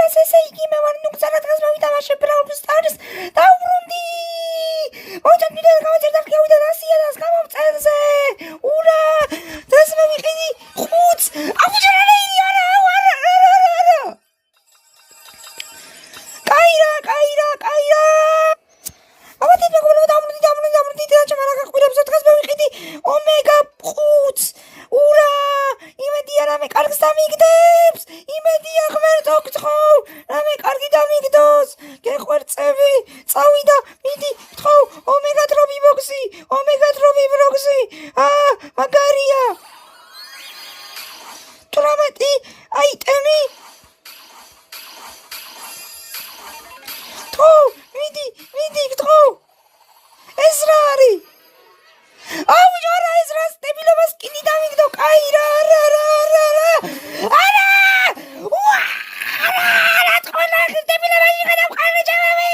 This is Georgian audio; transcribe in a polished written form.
ესე იგი მე ვარ ნუგზარა დღეს მოვიტამაშე Brawl Stars და უბრუნდი. ოჯახ მიდან გავაწერდა გავიდა 100-ს გამომწერზე. ურა! დღეს მოვიყიდი 5. აუჯერელი არა. კაირა. აბა დამრუნდი და ჩემარა გაყვირებს დღეს მოვიყიდი ომეგა 5. ურა! იმედია რამე კარგს დამიგდებს. იმედია ღმერთო გთხოვ, რამე კარგი დამიგდოს. გეყვერწევი, წავიდა, მიდი, გთხოვ, ომეგა დრობი ბოქსი. მაგარია. 18 აიტემი. მიდი, გთხოვ. ეს რა არის? აუჯარა ეს რას დებილობას კიდი დამიგდო. კაირა, არა. რა თქმა უნდა დებილებაში გადავყარე ჩემები.